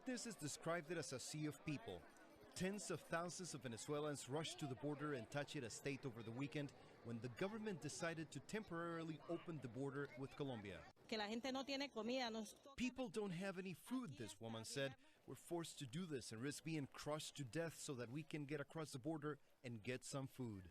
Witnesses described it as a sea of people. Tens of thousands of Venezuelans rushed to the border and Táchira state over the weekend when the government decided to temporarily open the border with Colombia. People don't have any food, this woman said. We're forced to do this and risk being crushed to death so that we can get across the border and get some food.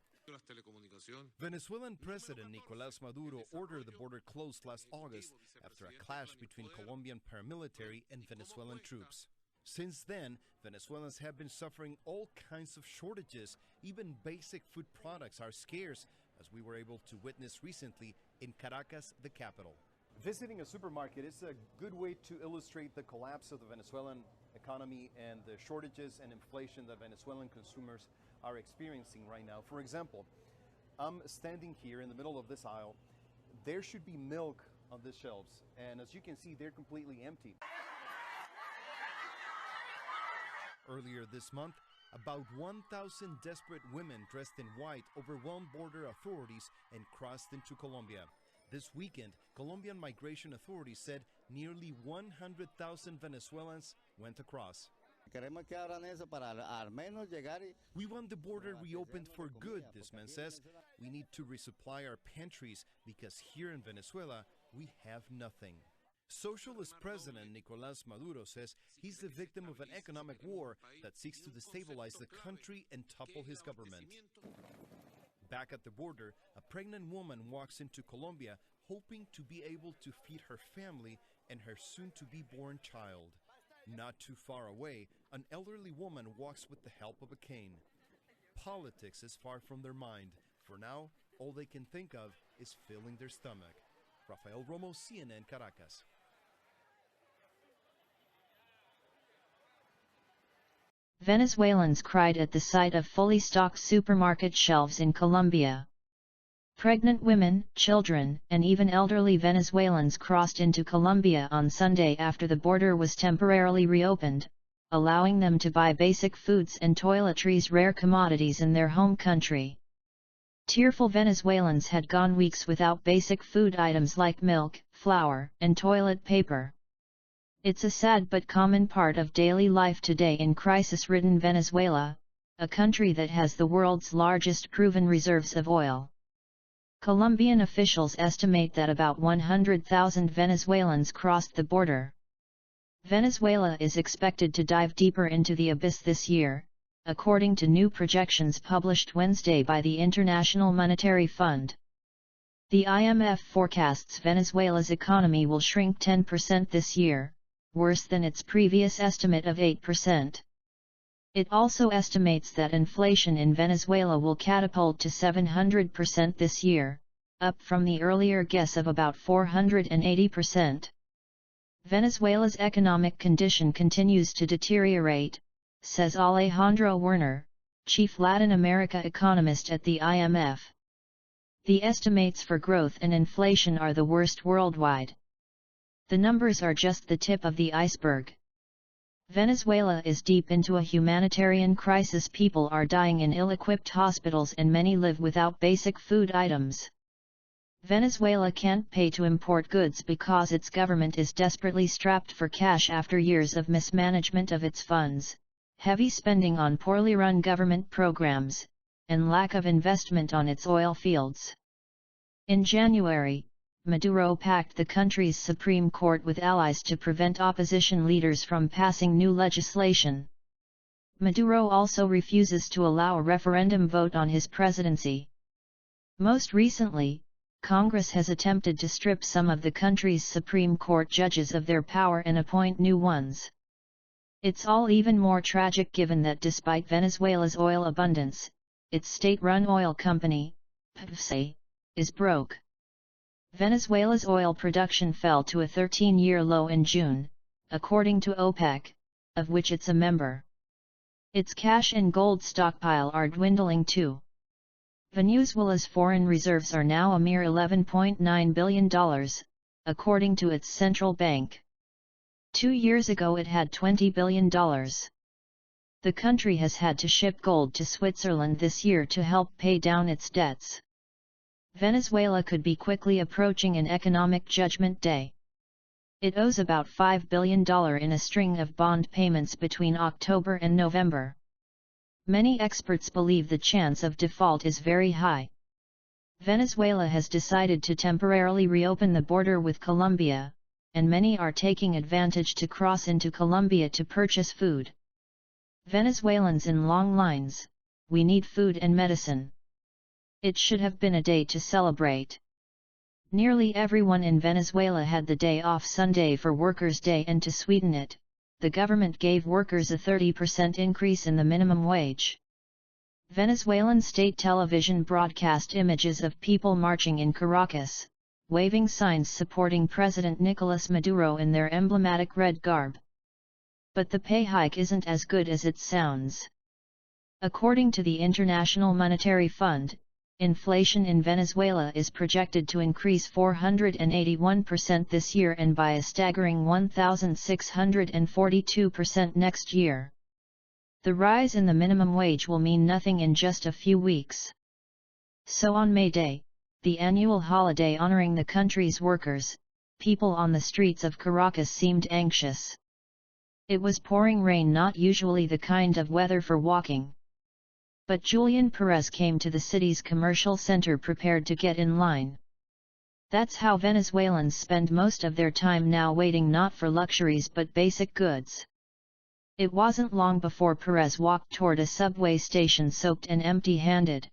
Venezuelan President Nicolás Maduro ordered the border closed last August after a clash between Colombian paramilitary and Venezuelan troops. Since then, Venezuelans have been suffering all kinds of shortages. Even basic food products are scarce, as we were able to witness recently in Caracas, the capital. Visiting a supermarket is a good way to illustrate the collapse of the Venezuelan economy and the shortages and inflation that Venezuelan consumers are experiencing right now. For example, I'm standing here in the middle of this aisle. There should be milk on the shelves, and as you can see, they're completely empty. Earlier this month, about 1,000 desperate women dressed in white overwhelmed border authorities and crossed into Colombia. This weekend, Colombian migration authorities said nearly 100,000 Venezuelans went across. We want the border reopened for good, this man says. We need to resupply our pantries because here in Venezuela, we have nothing. Socialist President Nicolás Maduro says he's the victim of an economic war that seeks to destabilize the country and topple his government. Back at the border, a pregnant woman walks into Colombia hoping to be able to feed her family and her soon-to-be-born child. Not too far away, an elderly woman walks with the help of a cane. Politics is far from their mind. For now, all they can think of is filling their stomach. Rafael Romo, CNN, Caracas. Venezuelans cried at the sight of fully stocked supermarket shelves in Colombia. Pregnant women, children, and even elderly Venezuelans crossed into Colombia on Sunday after the border was temporarily reopened, allowing them to buy basic foods and toiletries, rare commodities in their home country. Tearful Venezuelans had gone weeks without basic food items like milk, flour, and toilet paper. It's a sad but common part of daily life today in crisis-ridden Venezuela, a country that has the world's largest proven reserves of oil. Colombian officials estimate that about 100,000 Venezuelans crossed the border. Venezuela is expected to dive deeper into the abyss this year, according to new projections published Wednesday by the International Monetary Fund. The IMF forecasts Venezuela's economy will shrink 10% this year, worse than its previous estimate of 8%. It also estimates that inflation in Venezuela will catapult to 700% this year, up from the earlier guess of about 480%. Venezuela's economic condition continues to deteriorate, says Alejandro Werner, chief Latin America economist at the IMF. The estimates for growth and inflation are the worst worldwide. The numbers are just the tip of the iceberg. Venezuela is deep into a humanitarian crisis. People are dying in ill-equipped hospitals and many live without basic food items. Venezuela can't pay to import goods because its government is desperately strapped for cash after years of mismanagement of its funds, heavy spending on poorly run government programs, and lack of investment on its oil fields. In January, Maduro packed the country's Supreme Court with allies to prevent opposition leaders from passing new legislation. Maduro also refuses to allow a referendum vote on his presidency. Most recently, Congress has attempted to strip some of the country's Supreme Court judges of their power and appoint new ones. It's all even more tragic given that despite Venezuela's oil abundance, its state-run oil company, PDVSA, is broke. Venezuela's oil production fell to a 13-year low in June, according to OPEC, of which it's a member. Its cash and gold stockpile are dwindling too. Venezuela's foreign reserves are now a mere $11.9 billion, according to its central bank. 2 years ago it had $20 billion. The country has had to ship gold to Switzerland this year to help pay down its debts. Venezuela could be quickly approaching an economic judgment day. It owes about $5 billion in a string of bond payments between October and November. Many experts believe the chance of default is very high. Venezuela has decided to temporarily reopen the border with Colombia, and many are taking advantage to cross into Colombia to purchase food. Venezuelans in long lines, we need food and medicine. It should have been a day to celebrate. Nearly everyone in Venezuela had the day off Sunday for Workers' Day, and to sweeten it, the government gave workers a 30% increase in the minimum wage. Venezuelan state television broadcast images of people marching in Caracas, waving signs supporting President Nicolas Maduro in their emblematic red garb. But the pay hike isn't as good as it sounds. According to the International Monetary Fund, inflation in Venezuela is projected to increase 481% this year and by a staggering 1,642% next year. The rise in the minimum wage will mean nothing in just a few weeks. So on May Day, the annual holiday honoring the country's workers, people on the streets of Caracas seemed anxious. It was pouring rain, not usually the kind of weather for walking. But Julian Perez came to the city's commercial center prepared to get in line. That's how Venezuelans spend most of their time now, waiting not for luxuries but basic goods. It wasn't long before Perez walked toward a subway station soaked and empty-handed.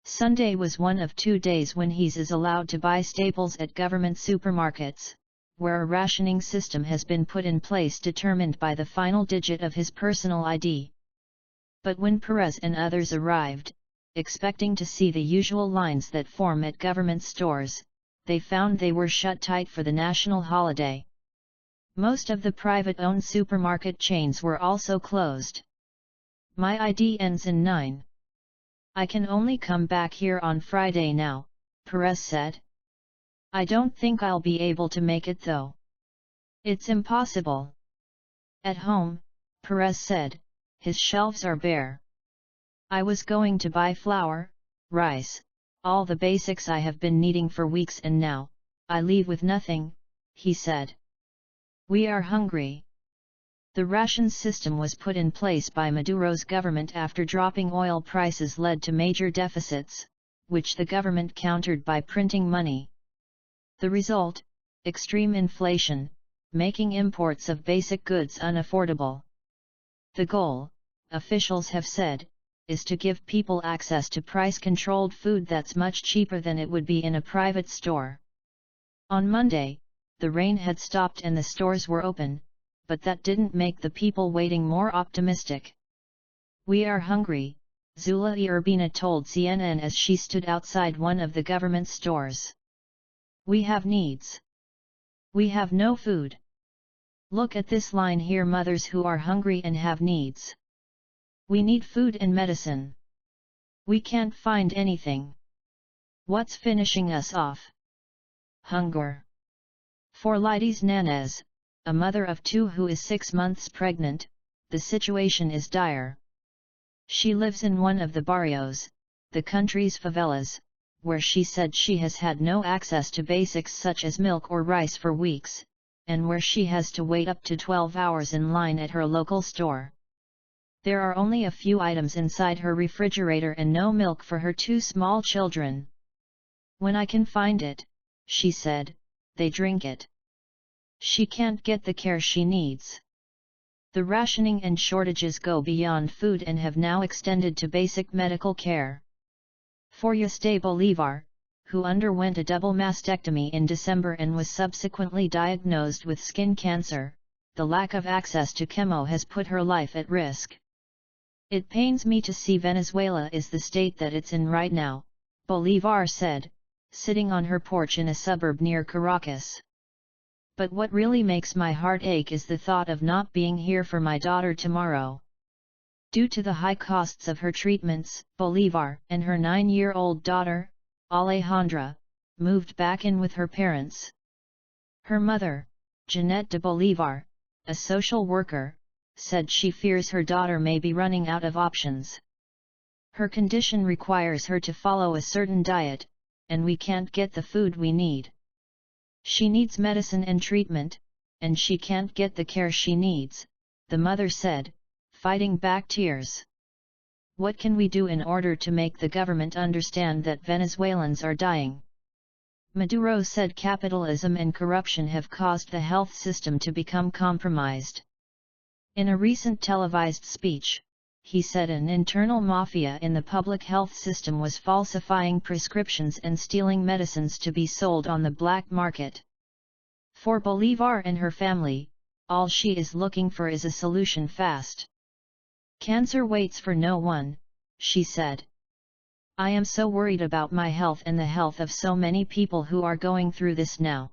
Sunday was one of 2 days when he is allowed to buy staples at government supermarkets, where a rationing system has been put in place determined by the final digit of his personal ID. But when Perez and others arrived, expecting to see the usual lines that form at government stores, they found they were shut tight for the national holiday. Most of the private-owned supermarket chains were also closed. My ID ends in 9. I can only come back here on Friday now, Perez said. I don't think I'll be able to make it though. It's impossible. At home, Perez said, his shelves are bare. I was going to buy flour, rice, all the basics I have been needing for weeks, and now, I leave with nothing, he said. We are hungry. The ration system was put in place by Maduro's government after dropping oil prices led to major deficits, which the government countered by printing money. The result, extreme inflation, making imports of basic goods unaffordable. The goal, officials have said, is to give people access to price-controlled food that's much cheaper than it would be in a private store. On Monday, the rain had stopped and the stores were open, but that didn't make the people waiting more optimistic. We are hungry, Zula Urbina told CNN as she stood outside one of the government stores. We have needs. We have no food. Look at this line here, mothers who are hungry and have needs. We need food and medicine. We can't find anything. What's finishing us off? Hunger. For Lides Nanez, a mother of 2 who is 6 months pregnant, the situation is dire. She lives in one of the barrios, the country's favelas, where she said she has had no access to basics such as milk or rice for weeks, and where she has to wait up to 12 hours in line at her local store. There are only a few items inside her refrigerator and no milk for her 2 small children. When I can find it, she said, they drink it. She can't get the care she needs. The rationing and shortages go beyond food and have now extended to basic medical care. For Yuste Bolivar, who underwent a double mastectomy in December and was subsequently diagnosed with skin cancer, the lack of access to chemo has put her life at risk. It pains me to see Venezuela is the state that it's in right now, Bolivar said, sitting on her porch in a suburb near Caracas. But what really makes my heart ache is the thought of not being here for my daughter tomorrow. Due to the high costs of her treatments, Bolivar and her 9-year-old daughter, Alejandra, moved back in with her parents. Her mother, Jeanette de Bolivar, a social worker, said she fears her daughter may be running out of options. Her condition requires her to follow a certain diet, and we can't get the food we need. She needs medicine and treatment, and she can't get the care she needs, the mother said, fighting back tears. What can we do in order to make the government understand that Venezuelans are dying? Maduro said capitalism and corruption have caused the health system to become compromised. In a recent televised speech, he said an internal mafia in the public health system was falsifying prescriptions and stealing medicines to be sold on the black market. For Bolívar and her family, all she is looking for is a solution fast. Cancer waits for no one, she said. I am so worried about my health and the health of so many people who are going through this now.